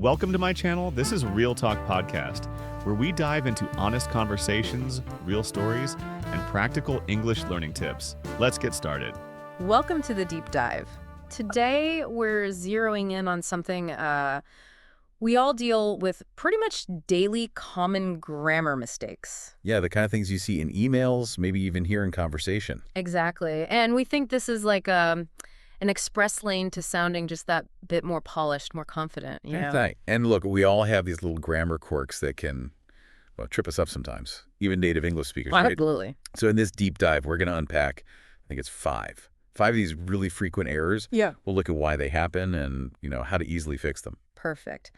Welcome to my channel. This is Real Talk Podcast, where we dive into honest conversations, real stories, and practical English learning tips. Let's get started. Welcome to the deep dive. Today, we're zeroing in on something we all deal with pretty much daily common grammar mistakes. Yeah, the kind of things you see in emails, maybe even hear in conversation. Exactly. And we think this is like an express lane to sounding just that bit more polished, more confident. You know? Right. And look, we all have these little grammar quirks that can, trip us up sometimes, even native English speakers. Right? Absolutely. So in this deep dive, we're going to unpack, I think it's five of these really frequent errors. Yeah. We'll look at why they happen and, how to easily fix them. Perfect.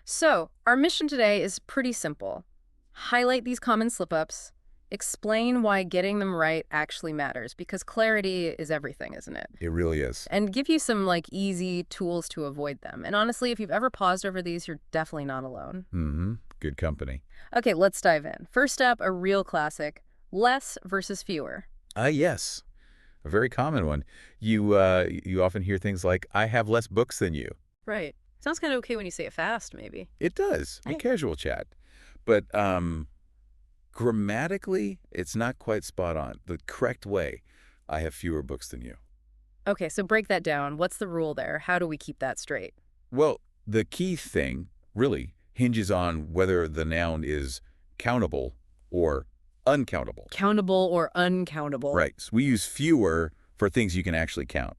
So our mission today is pretty simple. Highlight these common slip-ups, explain why getting them right actually matters, because clarity is everything, isn't it? It really is. And give you some easy tools to avoid them. And honestly, if you've ever paused over these, you're definitely not alone. Mm-hmm. Good company. Okay, let's dive in. First up, a real classic, less versus fewer. Yes. A very common one. You often hear things like, I have less books than you. Right. Sounds kind of okay when you say it fast, maybe. It does. In casual chat. But grammatically, it's not quite spot on. The correct way, I have fewer books than you. Okay, so break that down. What's the rule there? How do we keep that straight? Well, the key thing really hinges on whether the noun is countable or uncountable. Countable or uncountable. Right. So we use fewer for things you can actually count,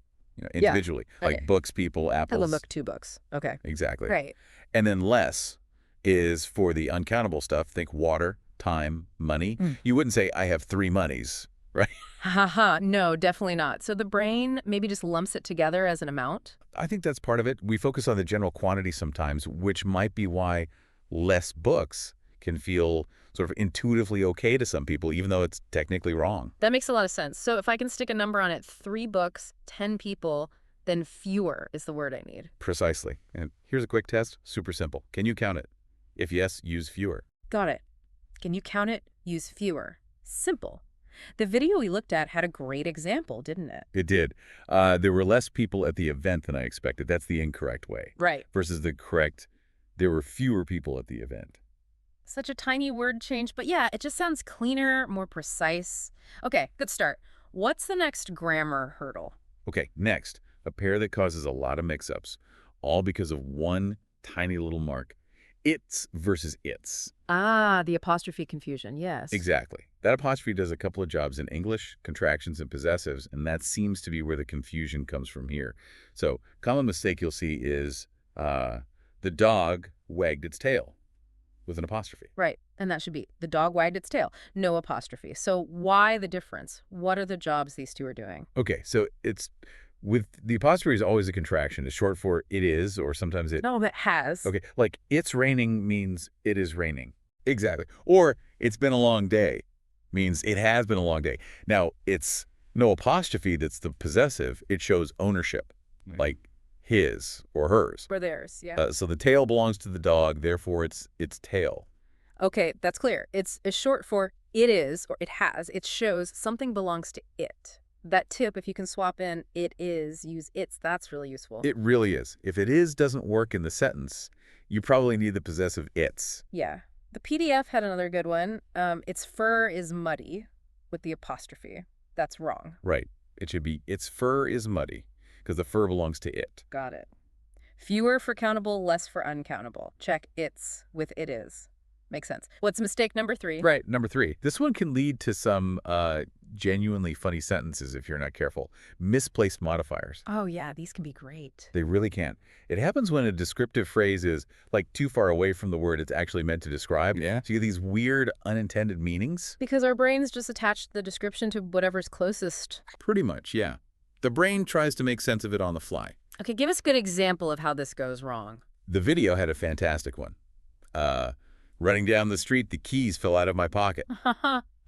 individually, like books, people, apples. Have a book, 2 books. Okay. Exactly. Right. And then less is for the uncountable stuff. Think water, time, money. You wouldn't say, I have 3 monies, right? Ha. No, definitely not. So the brain maybe just lumps it together as an amount? I think that's part of it. We focus on the general quantity sometimes, which might be why less books can feel sort of intuitively okay to some people, even though it's technically wrong. That makes a lot of sense. So if I can stick a number on it, 3 books, 10 people, then fewer is the word I need. Precisely. And here's a quick test. Super simple. Can you count it? If yes, use fewer. Got it. Can you count it? Use fewer. Simple. The video we looked at had a great example, didn't it? It did. There were less people at the event than I expected. That's the incorrect way. Right. Versus the correct, there were fewer people at the event. Such a tiny word change, but yeah, it just sounds cleaner, more precise. Okay, good start. What's the next grammar hurdle? Okay, next, a pair that causes a lot of mix-ups, all because of one tiny little mark. It's versus its. Ah, the apostrophe confusion, yes. Exactly. That apostrophe does a couple of jobs in English, contractions, and possessives, and that seems to be where the confusion comes from here. So, common mistake you'll see is the dog wagged its tail with an apostrophe. Right, and that should be the dog wagged its tail, no apostrophe. So why the difference? What are the jobs these two are doing? Okay, so it's with the apostrophe is always a contraction. It's short for it is, or sometimes it... No, that has. Okay, like it's raining means it is raining. Exactly. Or it's been a long day means it has been a long day. Now, it's no apostrophe that's the possessive. It shows ownership, like his or hers. Or theirs, yeah. So the tail belongs to the dog, therefore it's its tail. Okay, that's clear. It's short for it is or it has. It shows something belongs to it. That tip, if you can swap in it is, use its, that's really useful. It really is. If it is doesn't work in the sentence, you probably need the possessive its. Yeah. The PDF had another good one. Its fur is muddy with the apostrophe. That's wrong. Right. It should be its fur is muddy because the fur belongs to it. Got it. Fewer for countable, less for uncountable. Check its with it is. Makes sense. What's mistake number 3? Right, number 3. This one can lead to some genuinely funny sentences if you're not careful. Misplaced modifiers. Oh, yeah, these can be great. They really can. It happens when a descriptive phrase is too far away from the word it's actually meant to describe. Yeah. So you get these weird unintended meanings. Because our brains just attach the description to whatever's closest. Pretty much, yeah. The brain tries to make sense of it on the fly. Okay, give us a good example of how this goes wrong. The video had a fantastic one. Running down the street, the keys fell out of my pocket.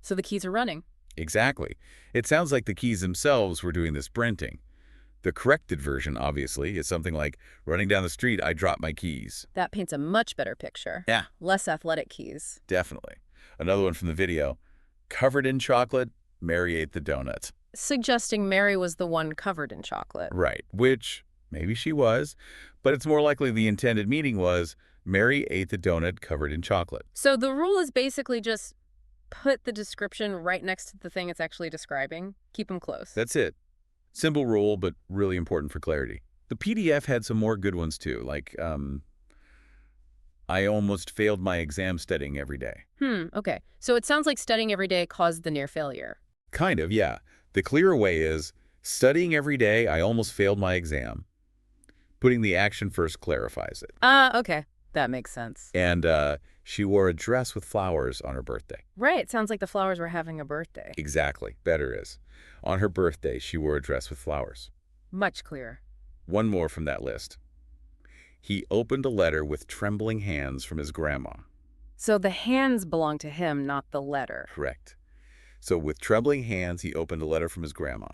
So the keys are running. Exactly. It sounds like the keys themselves were doing the sprinting. The corrected version, obviously, is something like, running down the street, I dropped my keys. That paints a much better picture. Yeah. Less athletic keys. Definitely. Another one from the video. Covered in chocolate, Mary ate the donut. Suggesting Mary was the one covered in chocolate. Right, which Maybe she was, but it's more likely the intended meaning was Mary ate the donut covered in chocolate. So the rule is basically just put the description right next to the thing it's actually describing. Keep them close. That's it. Simple rule, but really important for clarity. The PDF had some more good ones too, like, I almost failed my exam studying every day. Okay. So it sounds like studying every day caused the near failure. Kind of, yeah. The clearer way is, studying every day, I almost failed my exam. Putting the action first clarifies it. Okay. That makes sense. And she wore a dress with flowers on her birthday. Right. Sounds like the flowers were having a birthday. Exactly. Better is. On her birthday, she wore a dress with flowers. Much clearer. One more from that list. He opened a letter with trembling hands from his grandma. So the hands belong to him, not the letter. Correct. So with trembling hands, he opened a letter from his grandma.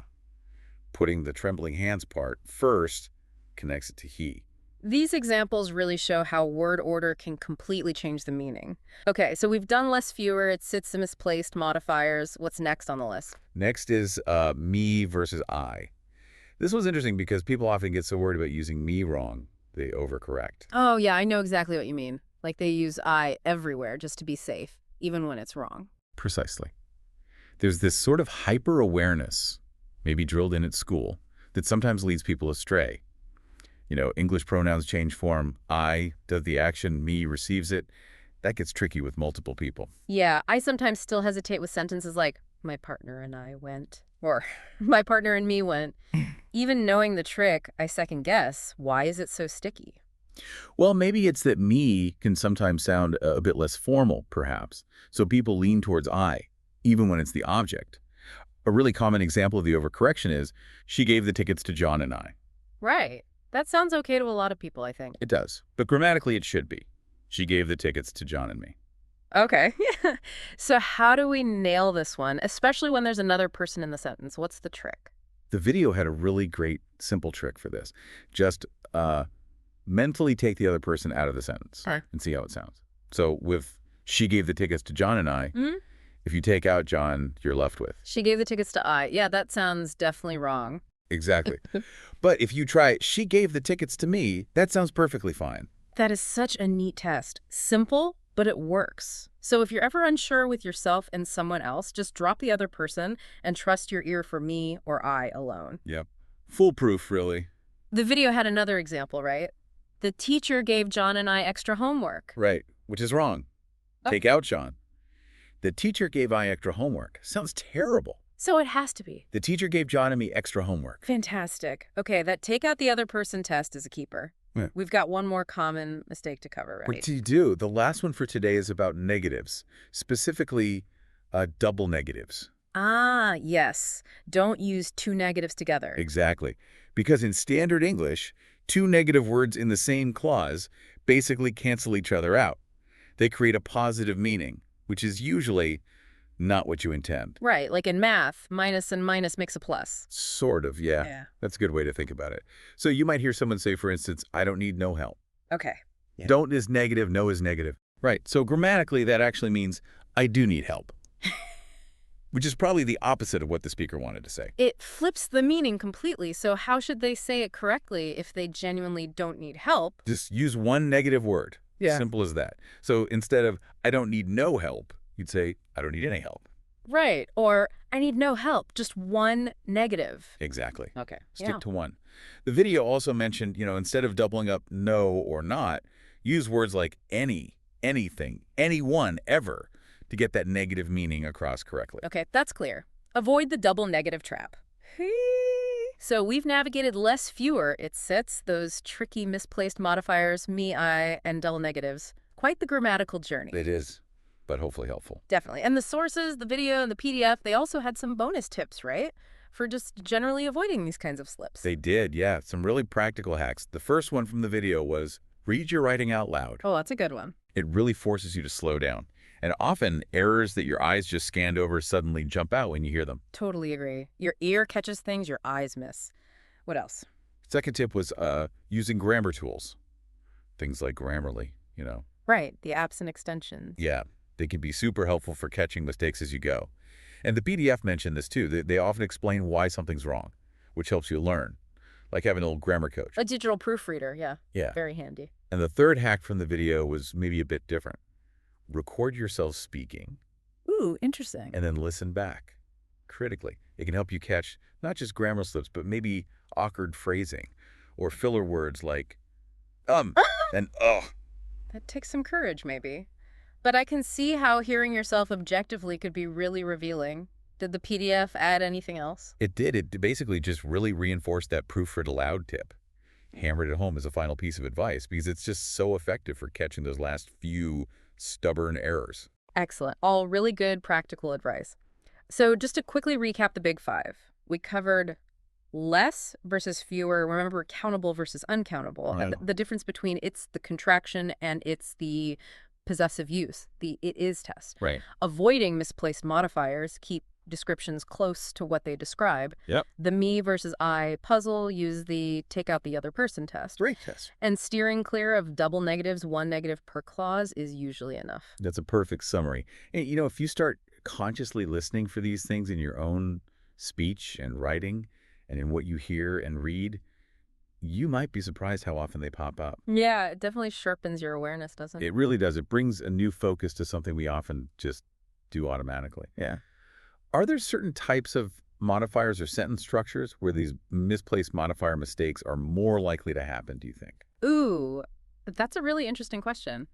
Putting the trembling hands part first connects it to he. These examples really show how word order can completely change the meaning. Okay, so we've done less fewer, it sits and misplaced modifiers. What's next on the list? Next is me versus I. This was interesting because people often get so worried about using me wrong, they overcorrect. Oh, yeah, I know exactly what you mean. Like they use I everywhere just to be safe, even when it's wrong. Precisely. There's this sort of hyper-awareness, maybe drilled in at school, that sometimes leads people astray. You know, English pronouns change form. I does the action, me receives it. That gets tricky with multiple people. Yeah, I sometimes still hesitate with sentences like, my partner and I went, or my partner and me went. Even knowing the trick, I second guess, why is it so sticky? Well, maybe it's that me can sometimes sound a bit less formal, perhaps. So people lean towards I, even when it's the object. A really common example of the overcorrection is, she gave the tickets to John and I. Right. That sounds okay to a lot of people, I think. It does. But grammatically, it should be. She gave the tickets to John and me. Okay. So how do we nail this one, especially when there's another person in the sentence? What's the trick? The video had a really great, simple trick for this. Just mentally take the other person out of the sentence and see how it sounds. So with she gave the tickets to John and I, if you take out John, you're left with. She gave the tickets to I. Yeah, that sounds definitely wrong. Exactly. But if you try, she gave the tickets to me, that sounds perfectly fine. That is such a neat test. Simple, but it works. So if you're ever unsure with yourself and someone else, just drop the other person and trust your ear for me or I alone. Yep. Foolproof, really. The video had another example, right? The teacher gave John and I extra homework. Right, which is wrong. Take out John. The teacher gave I extra homework. Sounds terrible. So it has to be. The teacher gave John and me extra homework. Fantastic. Okay, that take out the other person test is a keeper. Yeah. We've got one more common mistake to cover, right? What do you do? The last one for today is about negatives, specifically double negatives. Ah, yes. Don't use two negatives together. Exactly. Because in standard English, two negative words in the same clause basically cancel each other out. They create a positive meaning, which is usually not what you intend. Right, like in math, minus and minus makes a plus. Sort of, yeah. That's a good way to think about it. So you might hear someone say, for instance, I don't need no help. Okay. Yeah. Don't is negative, no is negative. Right, so grammatically that actually means I do need help. Which is probably the opposite of what the speaker wanted to say. It flips the meaning completely, so how should they say it correctly if they genuinely don't need help? Just use one negative word. Yeah. Simple as that. So instead of I don't need no help, you'd say I don't need any help. Right, or I need no help, just one negative. Exactly. Okay. Stick to one. The video also mentioned, instead of doubling up no or not, use words like any, anything, anyone, ever to get that negative meaning across correctly. Okay, that's clear. Avoid the double negative trap. So we've navigated less fewer, it sets, those tricky misplaced modifiers, me, I, and double negatives. Quite the grammatical journey. It is, but hopefully helpful. Definitely. And the sources, the video, and the PDF, they also had some bonus tips, right? For just generally avoiding these kinds of slips. They did, yeah. Some really practical hacks. The first one from the video was read your writing out loud. Oh, that's a good one. It really forces you to slow down. And often, errors that your eyes just scanned over suddenly jump out when you hear them. Totally agree. Your ear catches things your eyes miss. What else? Second tip was using grammar tools. Things like Grammarly, Right, the apps and extensions. Yeah, they can be super helpful for catching mistakes as you go. And the PDF mentioned this too. They often explain why something's wrong, which helps you learn. like having a little grammar coach. A digital proofreader, yeah. Yeah. Very handy. And the third hack from the video was maybe a bit different. Record yourself speaking Ooh, interesting. and then listen back critically. It can help you catch not just grammar slips, but maybe awkward phrasing or filler words like and That takes some courage, maybe. But I can see how hearing yourself objectively could be really revealing. Did the PDF add anything else? It did. It basically just really reinforced that proofread aloud tip. Hammered it home as a final piece of advice because it's just so effective for catching those last few stubborn errors. Excellent. All really good practical advice. So just to quickly recap the big five, we covered less versus fewer. Remember, countable versus uncountable. Right. The difference between it's the contraction and it's the possessive use, the it is test. Right. Avoiding misplaced modifiers, keep descriptions close to what they describe. Yep. The me versus I puzzle, use the take out the other person test. Great test. And steering clear of double negatives, one negative per clause is usually enough. That's a perfect summary. And, if you start consciously listening for these things in your own speech and writing and in what you hear and read, you might be surprised how often they pop up. Yeah, it definitely sharpens your awareness, doesn't it? It really does. It brings a new focus to something we often just do automatically. Yeah. Are there certain types of modifiers or sentence structures where these misplaced modifier mistakes are more likely to happen, do you think? Ooh, that's a really interesting question.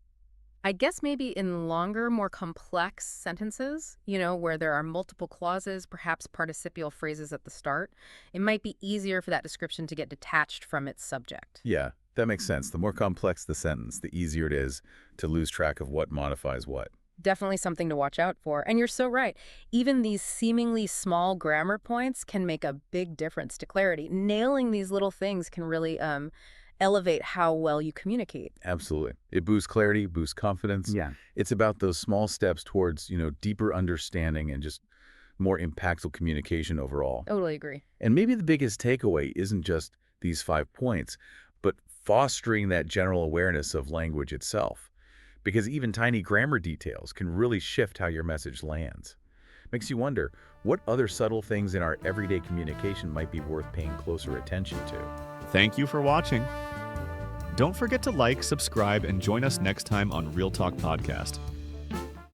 I guess maybe in longer, more complex sentences, where there are multiple clauses, perhaps participial phrases at the start, it might be easier for that description to get detached from its subject. Yeah, that makes sense. The more complex the sentence, the easier it is to lose track of what modifies what. Definitely something to watch out for. And you're so right. Even these seemingly small grammar points can make a big difference to clarity. Nailing these little things can really elevate how well you communicate. Absolutely. It boosts clarity, boosts confidence. Yeah. It's about those small steps towards, deeper understanding and just more impactful communication overall. Totally agree. And maybe the biggest takeaway isn't just these 5 points, but fostering that general awareness of language itself. Because even tiny grammar details can really shift how your message lands. Makes you wonder, what other subtle things in our everyday communication might be worth paying closer attention to? Thank you for watching. Don't forget to like, subscribe, and join us next time on Real Talk Podcast.